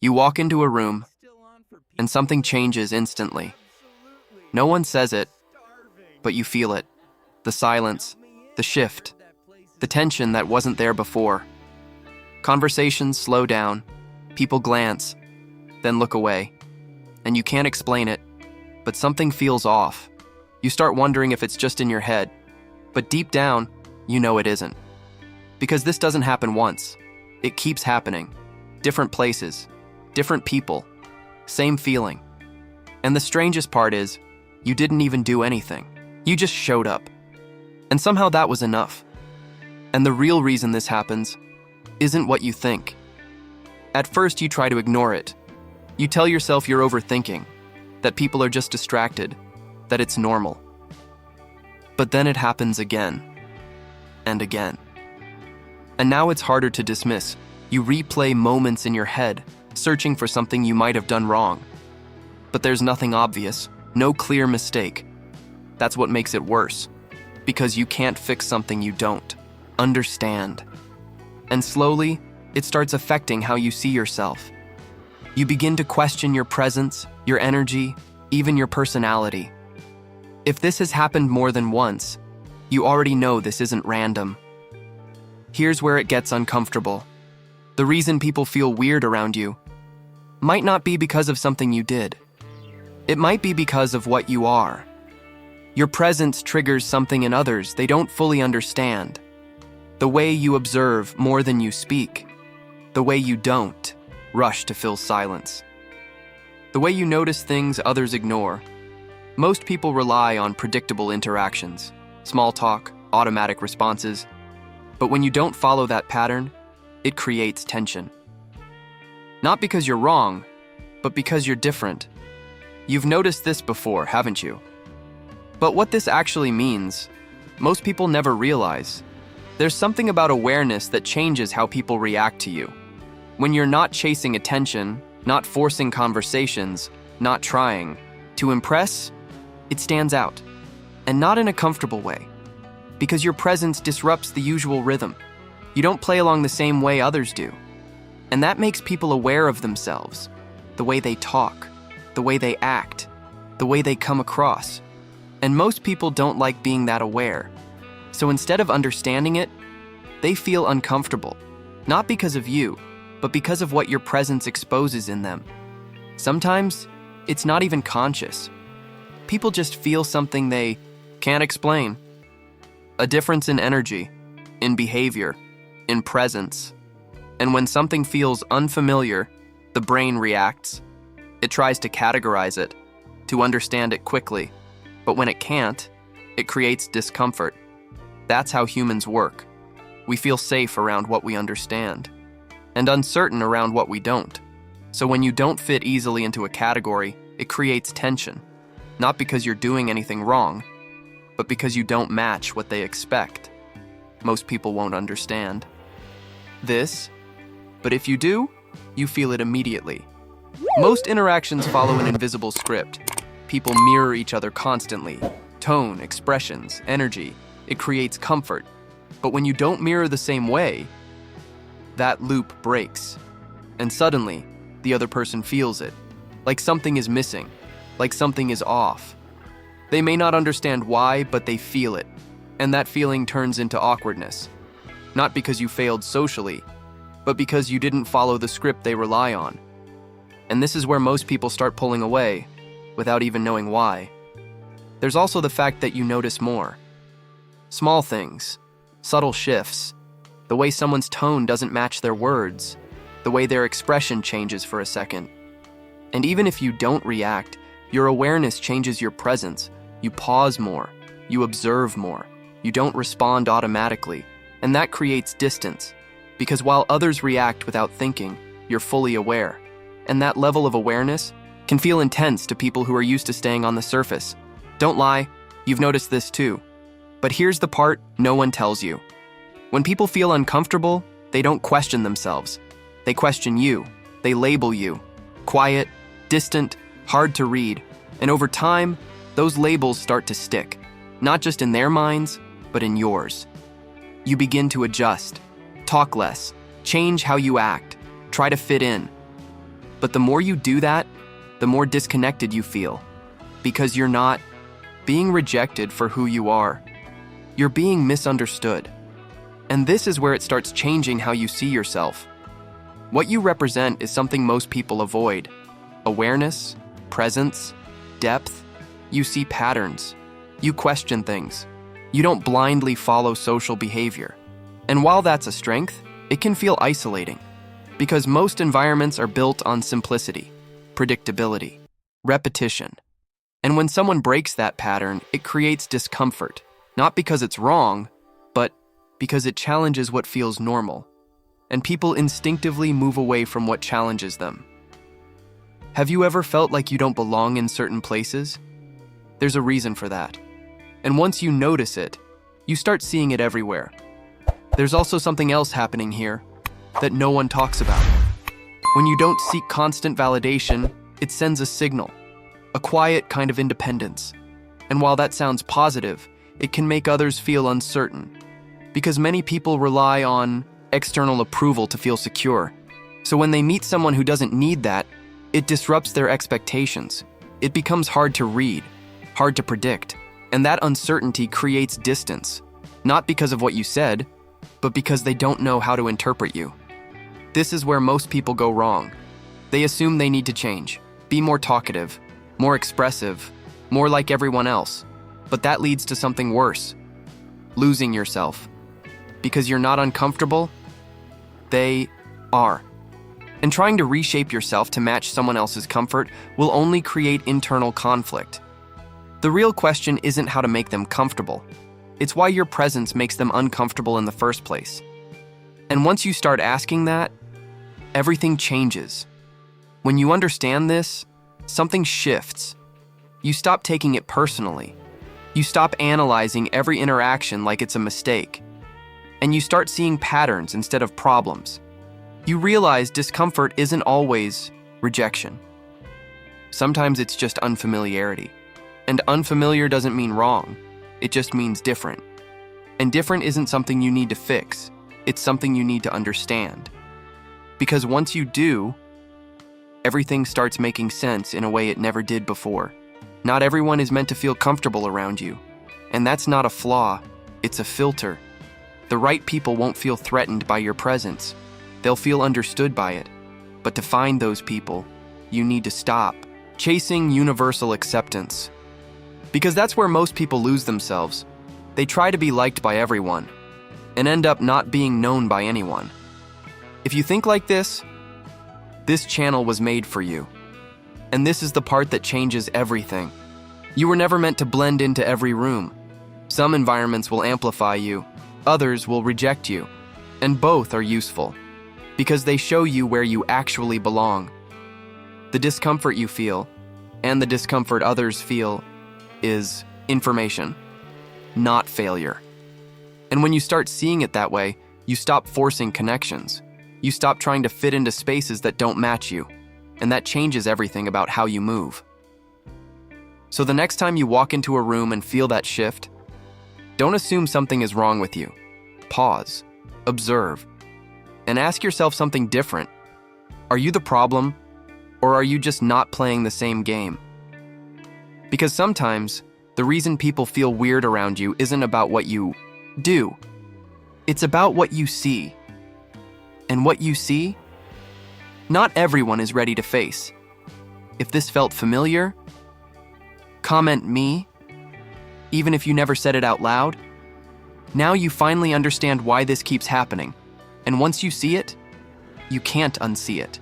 You walk into a room, and something changes instantly. No one says it, but you feel it. The silence, the shift, the tension that wasn't there before. Conversations slow down, people glance, then look away. And you can't explain it, but something feels off. You start wondering if it's just in your head, but deep down, you know it isn't. Because this doesn't happen once. It keeps happening. Different places, different people, same feeling. And the strangest part is, you didn't even do anything. You just showed up. And somehow that was enough. And the real reason this happens isn't what you think. At first, you try to ignore it. You tell yourself you're overthinking, that people are just distracted, that it's normal. But then it happens again, and again. And now it's harder to dismiss. You replay moments in your head, searching for something you might have done wrong. But there's nothing obvious, no clear mistake. That's what makes it worse, because you can't fix something you don't understand. And slowly, it starts affecting how you see yourself. You begin to question your presence, your energy, even your personality. If this has happened more than once, you already know this isn't random. Here's where it gets uncomfortable. The reason people feel weird around you might not be because of something you did. It might be because of what you are. Your presence triggers something in others they don't fully understand. The way you observe more than you speak. The way you don't rush to fill silence. The way you notice things others ignore. Most people rely on predictable interactions, small talk, automatic responses. But when you don't follow that pattern, it creates tension. Not because you're wrong, but because you're different. You've noticed this before, haven't you? But what this actually means, most people never realize. There's something about awareness that changes how people react to you. When you're not chasing attention, not forcing conversations, not trying to impress, it stands out. And not in a comfortable way. Because your presence disrupts the usual rhythm. You don't play along the same way others do. And that makes people aware of themselves. The way they talk, the way they act, the way they come across. And most people don't like being that aware. So instead of understanding it, they feel uncomfortable. Not because of you, but because of what your presence exposes in them. Sometimes, it's not even conscious. People just feel something they can't explain. A difference in energy, in behavior, in presence. And when something feels unfamiliar, the brain reacts. It tries to categorize it, to understand it quickly. But when it can't, it creates discomfort. That's how humans work. We feel safe around what we understand, and uncertain around what we don't. So when you don't fit easily into a category, it creates tension. Not because you're doing anything wrong, but because you don't match what they expect. Most people won't understand this, but if you do, you feel it immediately. Most interactions follow an invisible script. People mirror each other constantly. Tone, expressions, energy. It creates comfort. But when you don't mirror the same way, that loop breaks. And suddenly, the other person feels it. Like something is missing. Like something is off. They may not understand why, but they feel it. And that feeling turns into awkwardness. Not because you failed socially, but because you didn't follow the script they rely on. And this is where most people start pulling away, without even knowing why. There's also the fact that you notice more. Small things, subtle shifts, the way someone's tone doesn't match their words, the way their expression changes for a second. And even if you don't react, your awareness changes your presence. You pause more, you observe more, you don't respond automatically, and that creates distance. Because while others react without thinking, you're fully aware. And that level of awareness can feel intense to people who are used to staying on the surface. Don't lie, you've noticed this too. But here's the part no one tells you. When people feel uncomfortable, they don't question themselves. They question you. They label you. Quiet, distant, hard to read. And over time, those labels start to stick. Not just in their minds, but in yours. You begin to adjust. Talk less. Change how you act. Try to fit in. But the more you do that, the more disconnected you feel, because you're not being rejected for who you are. You're being misunderstood. And this is where it starts changing how you see yourself. What you represent is something most people avoid. Awareness, presence, depth. You see patterns. You question things. You don't blindly follow social behavior. And while that's a strength, it can feel isolating, because most environments are built on simplicity, predictability, repetition. And when someone breaks that pattern, it creates discomfort, not because it's wrong, but because it challenges what feels normal. And people instinctively move away from what challenges them. Have you ever felt like you don't belong in certain places? There's a reason for that. And once you notice it, you start seeing it everywhere. There's also something else happening here that no one talks about. When you don't seek constant validation, it sends a signal, a quiet kind of independence. And while that sounds positive, it can make others feel uncertain, because many people rely on external approval to feel secure. So when they meet someone who doesn't need that, it disrupts their expectations. It becomes hard to read, hard to predict, and that uncertainty creates distance, not because of what you said, but because they don't know how to interpret you. This is where most people go wrong. They assume they need to change, be more talkative, more expressive, more like everyone else. But that leads to something worse: losing yourself. Because you're not uncomfortable, they are. And trying to reshape yourself to match someone else's comfort will only create internal conflict. The real question isn't how to make them comfortable. It's why your presence makes them uncomfortable in the first place. And once you start asking that, everything changes. When you understand this, something shifts. You stop taking it personally. You stop analyzing every interaction like it's a mistake. And you start seeing patterns instead of problems. You realize discomfort isn't always rejection. Sometimes it's just unfamiliarity. And unfamiliar doesn't mean wrong. It just means different. And different isn't something you need to fix. It's something you need to understand. Because once you do, everything starts making sense in a way it never did before. Not everyone is meant to feel comfortable around you. And that's not a flaw, it's a filter. The right people won't feel threatened by your presence. They'll feel understood by it. But to find those people, you need to stop chasing universal acceptance. Because that's where most people lose themselves. They try to be liked by everyone and end up not being known by anyone. If you think like this channel was made for you. And this is the part that changes everything. You were never meant to blend into every room. Some environments will amplify you, others will reject you, and both are useful because they show you where you actually belong. The discomfort you feel and the discomfort others feel is information, not failure. And when you start seeing it that way, you stop forcing connections. You stop trying to fit into spaces that don't match you, and that changes everything about how you move. So the next time you walk into a room and feel that shift, don't assume something is wrong with you. Pause, observe, and ask yourself something different. Are you the problem, or are you just not playing the same game? Because sometimes, the reason people feel weird around you isn't about what you do. It's about what you see. And what you see, not everyone is ready to face. If this felt familiar, comment me, even if you never said it out loud. Now you finally understand why this keeps happening. And once you see it, you can't unsee it.